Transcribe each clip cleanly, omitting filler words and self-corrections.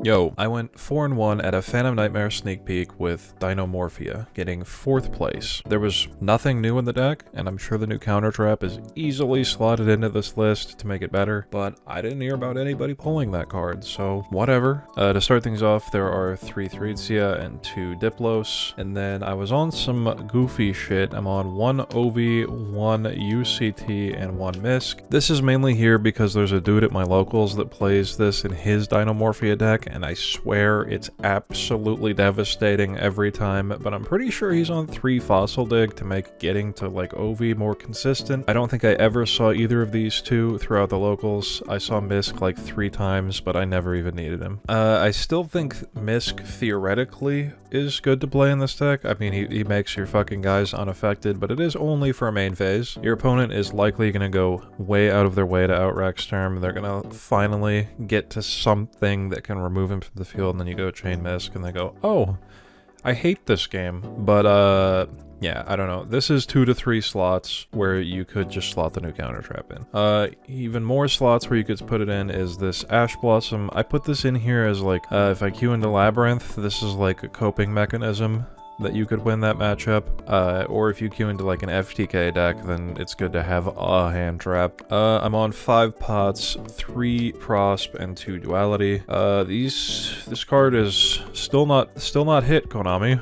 Yo, I went 4-1 at a Phantom Nightmare sneak peek with Dinomorphia, getting 4th place. There was nothing new in the deck, and I'm sure the new counter trap is easily slotted into this list to make it better, but I didn't hear about anybody pulling that card, so whatever. To start things off, there are 3 Threetzia and 2 Diplos, and then I was on some goofy shit. I'm on 1 Ovi, 1 UCT, and 1 Misk. This is mainly here because there's a dude at my locals that plays this in his Dinomorphia deck, and I swear it's absolutely devastating every time, but I'm pretty sure he's on 3 Fossil Dig to make getting to like Ovi more consistent. I don't think I ever saw either of these two throughout the locals. I saw Misk like 3 times, but I never even needed him. I still think Misk theoretically is good to play in this deck. I mean, he makes your fucking guys unaffected, but it is only for a main phase. Your opponent is likely going to go way out of their way to outrack Sturm. They're going to finally get to something that can remove him from the field, and then you go chain Misk, and they go, oh, I hate this game. But, yeah, I don't know. This is 2 to 3 slots where you could just slot the new counter trap in. Even more slots where you could put it in is this Ash Blossom. I put this in here as like, if I queue into Labyrinth, this is like a coping mechanism that you could win that matchup, or if you queue into like an FTK deck, then it's good to have a hand trap. I'm on 5 pots, 3 prosp, and 2 duality. This card is still not hit, Konami.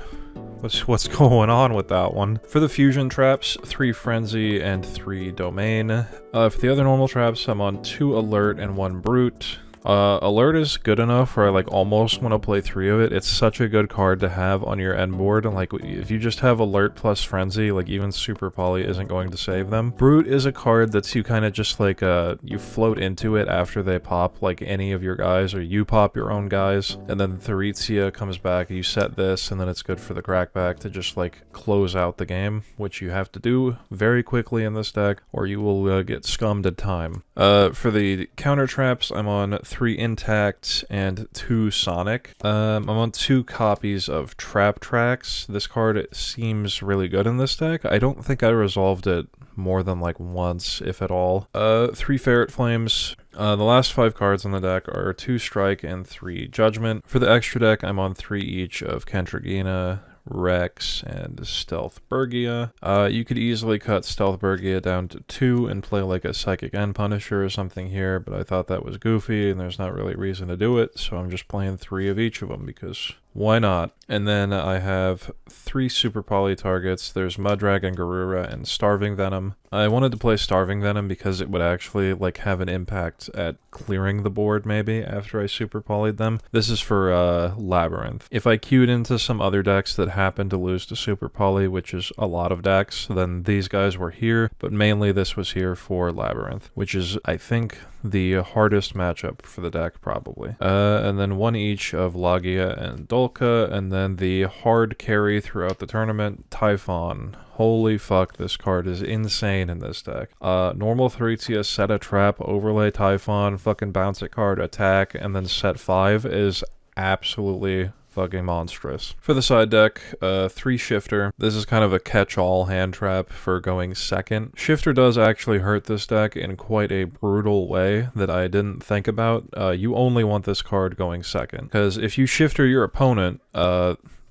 What's going on with that one? For the fusion traps, 3 frenzy and 3 domain. For the other normal traps, I'm on 2 alert and 1 brute. Alert is good enough where I like almost want to play 3 of it. It's such a good card to have on your end board, and like if you just have alert plus frenzy, like even super poly isn't going to save them. Brute is a card that's you kind of just like you float into it after they pop like any of your guys, or you pop your own guys, and then Threetzia comes back, you set this, and then it's good for the crackback to just like close out the game, which you have to do very quickly in this deck or you will get scummed at time. For the counter traps, I'm on 3 intact and 2 sonic. I'm on 2 copies of Trap Tracks. This card seems really good in this deck. I don't think I resolved it more than like once, if at all. 3 Ferret Flames. The last 5 cards on the deck are 2 Strike and 3 Judgment. For the extra deck, I'm on 3 each of Kentragina, Rex, and Stealth Bergia. You could easily cut Stealth Bergia down to 2 and play like a Psychic End Punisher or something here, but I thought that was goofy and there's not really a reason to do it, so I'm just playing 3 of each of them because why not? And then I have 3 super poly targets. There's Mudragon, Garura, and Starving Venom. I wanted to play Starving Venom because it would actually like have an impact at clearing the board maybe after I super polyed them. This is for Labyrinth. If I queued into some other decks that happen to lose to super poly, which is a lot of decks, then these guys were here, but mainly this was here for Labyrinth, which is I think the hardest matchup for the deck probably. And then 1 each of Logia and Dolka, and then the hard carry throughout the tournament, Typhon. Holy fuck, this card is insane in this deck. Normal Threetzia, set a trap, overlay Typhon, fucking bounce it card, attack, and then set 5 is absolutely fucking monstrous. For the side deck, 3 Shifter. This is kind of a catch-all hand trap for going second. Shifter does actually hurt this deck in quite a brutal way that I didn't think about. You only want this card going second, because if you Shifter your opponent,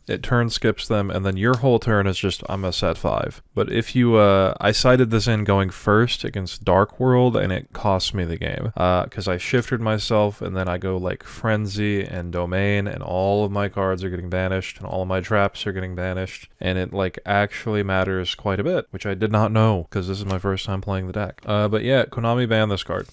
it turn skips them, and then your whole turn is just, I'm a set 5. But if you, I sided this in going first against Dark World, and it cost me the game. Because I shifted myself, and then I go like Frenzy and Domain, and all of my cards are getting banished, and all of my traps are getting banished, and it like actually matters quite a bit, which I did not know, because this is my first time playing the deck. But yeah, Konami banned this card.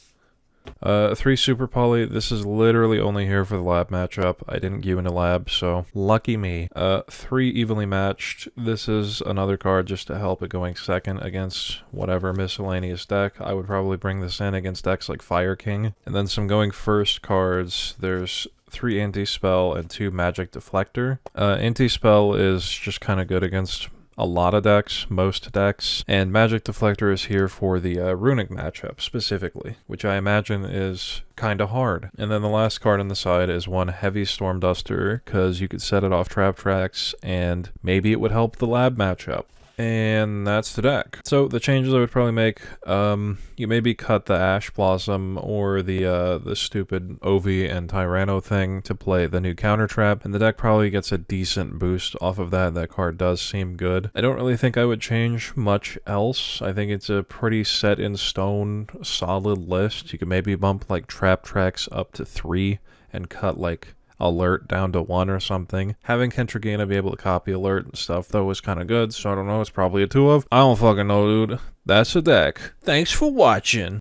3 super poly. This is literally only here for the lab matchup. I didn't queue into lab, so lucky me. 3 evenly matched. This is another card just to help it going second against whatever miscellaneous deck. I would probably bring this in against decks like Fire King. And then some going first cards. There's 3 Anti-Spell and 2 Magic Deflector. Anti-Spell is just kind of good against a lot of decks, most decks, and Magic Deflector is here for the Runic matchup specifically, which I imagine is kind of hard. And then the last card on the side is 1 Heavy Storm Duster, because you could set it off Trap Tracks, and maybe it would help the lab matchup. And that's the deck. So the changes I would probably make, you maybe cut the Ash Blossom or the stupid Ovi and Tyranno thing to play the new counter trap, and the deck probably gets a decent boost off of that. That card does seem good. I don't really think I would change much else. I think it's a pretty set in stone, solid list. You could maybe bump like trap tracks up to 3 and cut like alert down to 1 or something. Having Kentrigana be able to copy alert and stuff though was kind of good, so I don't know, it's probably a 2 of. I don't fucking know, dude. That's the deck. Thanks for watching.